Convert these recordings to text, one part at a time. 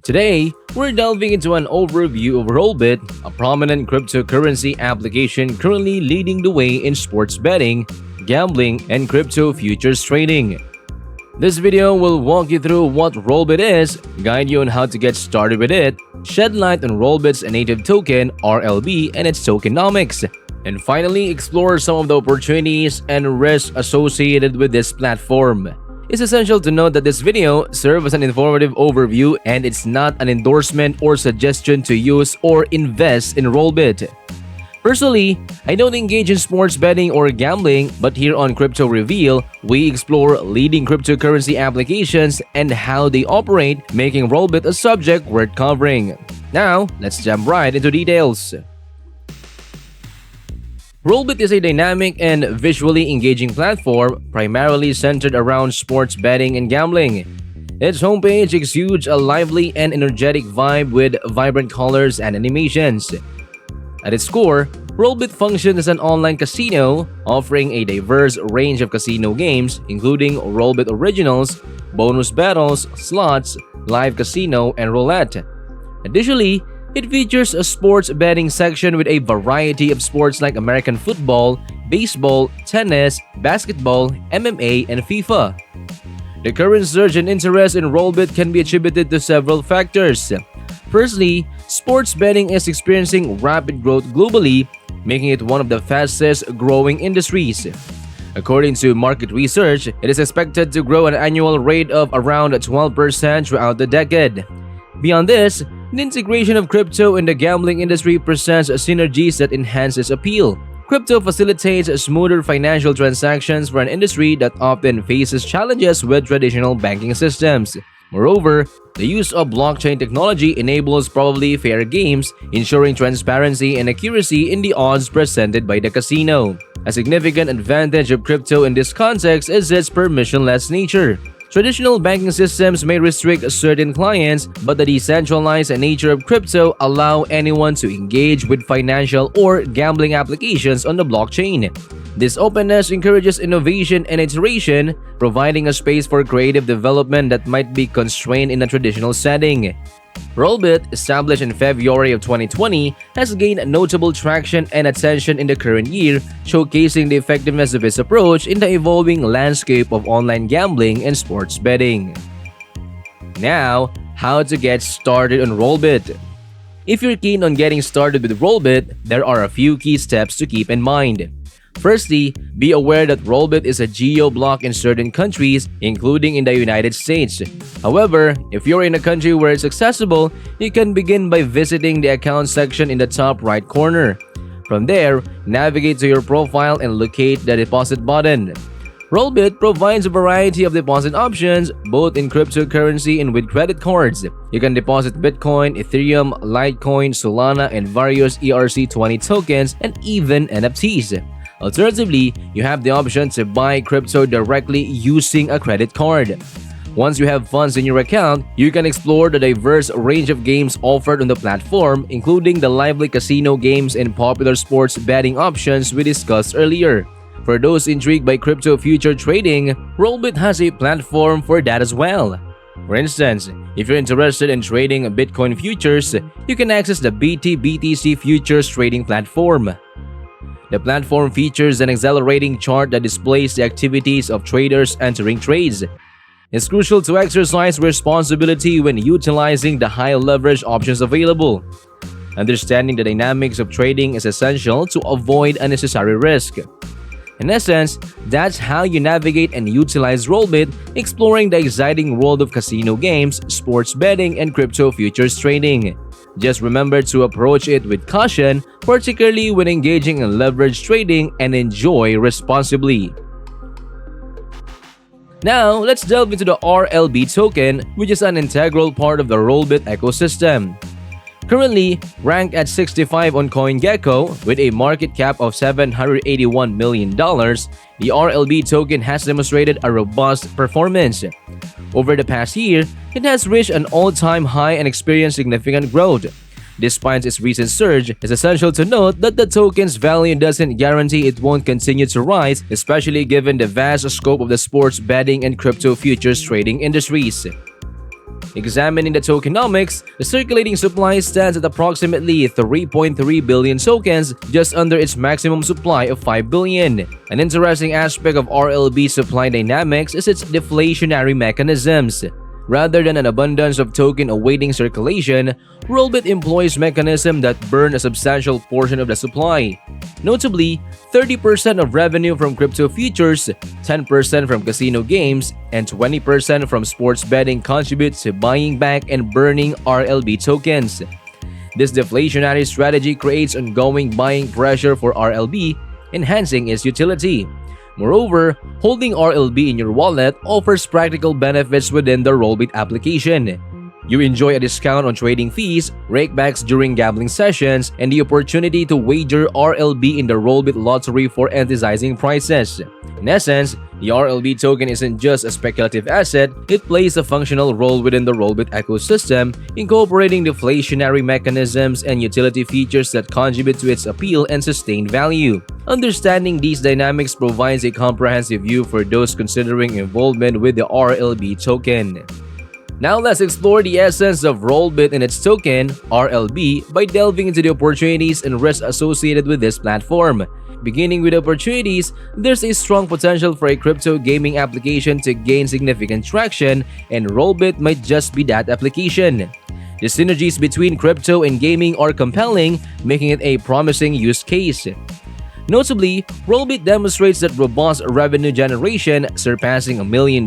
Today, we're delving into an overview of Rollbit, a prominent cryptocurrency application currently leading the way in sports betting, gambling, and crypto futures trading. This video will walk you through what Rollbit is, guide you on how to get started with it, shed light on Rollbit's native token RLB and its tokenomics, and finally explore some of the opportunities and risks associated with this platform. It's essential to note that this video serves as an informative overview and it's not an endorsement or suggestion to use or invest in Rollbit. Personally, I don't engage in sports betting or gambling, but here on CryptoReveal, we explore leading cryptocurrency applications and how they operate, making Rollbit a subject worth covering. Now, let's jump right into details. Rollbit is a dynamic and visually engaging platform primarily centered around sports betting and gambling. Its homepage exudes a lively and energetic vibe with vibrant colors and animations. At its core, Rollbit functions as an online casino, offering a diverse range of casino games including Rollbit Originals, bonus battles, slots, live casino, and roulette. Additionally, it features a sports betting section with a variety of sports like American football, baseball, tennis, basketball, MMA, and FIFA. The current surge in interest in Rollbit can be attributed to several factors. Firstly, sports betting is experiencing rapid growth globally, making it one of the fastest growing industries. According to market research, it is expected to grow at an annual rate of around 12% throughout the decade. Beyond this, the integration of crypto in the gambling industry presents synergies that enhance its appeal. Crypto facilitates smoother financial transactions for an industry that often faces challenges with traditional banking systems. Moreover, the use of blockchain technology enables probably fair games, ensuring transparency and accuracy in the odds presented by the casino. A significant advantage of crypto in this context is its permissionless nature. Traditional banking systems may restrict certain clients, but the decentralized nature of crypto allows anyone to engage with financial or gambling applications on the blockchain. This openness encourages innovation and iteration, providing a space for creative development that might be constrained in a traditional setting. Rollbit, established in February of 2020, has gained notable traction and attention in the current year, showcasing the effectiveness of its approach in the evolving landscape of online gambling and sports betting. Now, how to get started on Rollbit. If you're keen on getting started with Rollbit, there are a few key steps to keep in mind. Firstly, be aware that Rollbit is a geo-block in certain countries, including in the United States. However, if you're in a country where it's accessible, you can begin by visiting the account section in the top right corner. From there, navigate to your profile and locate the deposit button. Rollbit provides a variety of deposit options, both in cryptocurrency and with credit cards. You can deposit Bitcoin, Ethereum, Litecoin, Solana, and various ERC20 tokens, and even NFTs. Alternatively, you have the option to buy crypto directly using a credit card. Once you have funds in your account, you can explore the diverse range of games offered on the platform, including the lively casino games and popular sports betting options we discussed earlier. For those intrigued by crypto future trading, Rollbit has a platform for that as well. For instance, if you're interested in trading Bitcoin futures, you can access the BTC futures trading platform. The platform features an accelerating chart that displays the activities of traders entering trades. It's crucial to exercise responsibility when utilizing the high leverage options available. Understanding the dynamics of trading is essential to avoid unnecessary risk. In essence, that's how you navigate and utilize Rollbit, exploring the exciting world of casino games, sports betting, and crypto futures trading. Just remember to approach it with caution, particularly when engaging in leverage trading, and enjoy responsibly. Now, let's delve into the RLB token, which is an integral part of the Rollbit ecosystem. Currently ranked at 65 on CoinGecko with a market cap of $781 million, the RLB token has demonstrated a robust performance. Over the past year, it has reached an all-time high and experienced significant growth. Despite its recent surge, it's essential to note that the token's value doesn't guarantee it won't continue to rise, especially given the vast scope of the sports betting and crypto futures trading industries. Examining the tokenomics, the circulating supply stands at approximately 3.3 billion tokens, just under its maximum supply of 5 billion. An interesting aspect of RLB supply dynamics is its deflationary mechanisms. Rather than an abundance of token awaiting circulation, Rollbit employs mechanisms that burn a substantial portion of the supply. Notably, 30% of revenue from crypto futures, 10% from casino games, and 20% from sports betting contribute to buying back and burning RLB tokens. This deflationary strategy creates ongoing buying pressure for RLB, enhancing its utility. Moreover, holding RLB in your wallet offers practical benefits within the Rollbit application. You enjoy a discount on trading fees, rakebacks during gambling sessions, and the opportunity to wager RLB in the Rollbit lottery for enticing prices. In essence, the RLB token isn't just a speculative asset, it plays a functional role within the Rollbit ecosystem, incorporating deflationary mechanisms and utility features that contribute to its appeal and sustained value. Understanding these dynamics provides a comprehensive view for those considering involvement with the RLB token. Now let's explore the essence of Rollbit and its token, RLB, by delving into the opportunities and risks associated with this platform. Beginning with opportunities, there's a strong potential for a crypto gaming application to gain significant traction, and Rollbit might just be that application. The synergies between crypto and gaming are compelling, making it a promising use case. Notably, Rollbit demonstrates that robust revenue generation, surpassing $1 million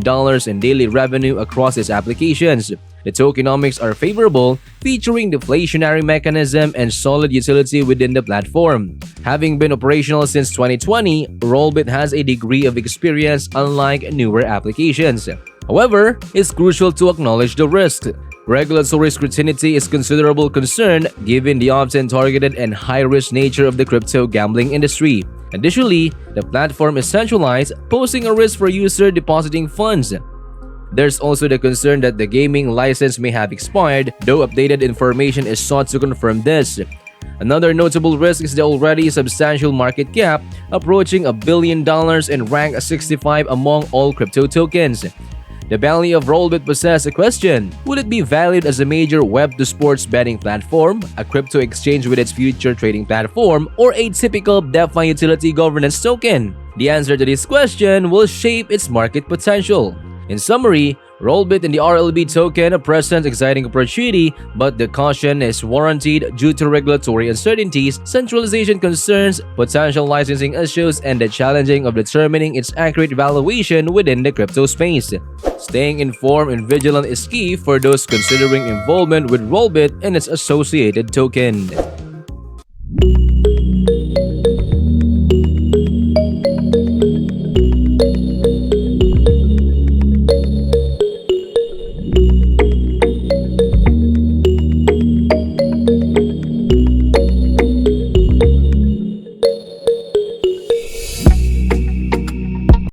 in daily revenue across its applications. The tokenomics are favorable, featuring deflationary mechanism and solid utility within the platform. Having been operational since 2020, Rollbit has a degree of experience unlike newer applications. However, it's crucial to acknowledge the risk. Regulatory scrutiny is considerable concern given the often targeted and high-risk nature of the crypto gambling industry. Additionally, the platform is centralized, posing a risk for users depositing funds. There's also the concern that the gaming license may have expired, though updated information is sought to confirm this. Another notable risk is the already substantial market cap, approaching $1 billion and ranked 65 among all crypto tokens. The value of Rollbit possesses a question. Would it be valued as a major web-to-sports betting platform, a crypto exchange with its future trading platform, or a typical DeFi utility governance token? The answer to this question will shape its market potential. In summary, Rollbit and the RLB token present exciting opportunity, but the caution is warranted due to regulatory uncertainties, centralization concerns, potential licensing issues, and the challenging of determining its accurate valuation within the crypto space. Staying informed and vigilant is key for those considering involvement with Rollbit and its associated token.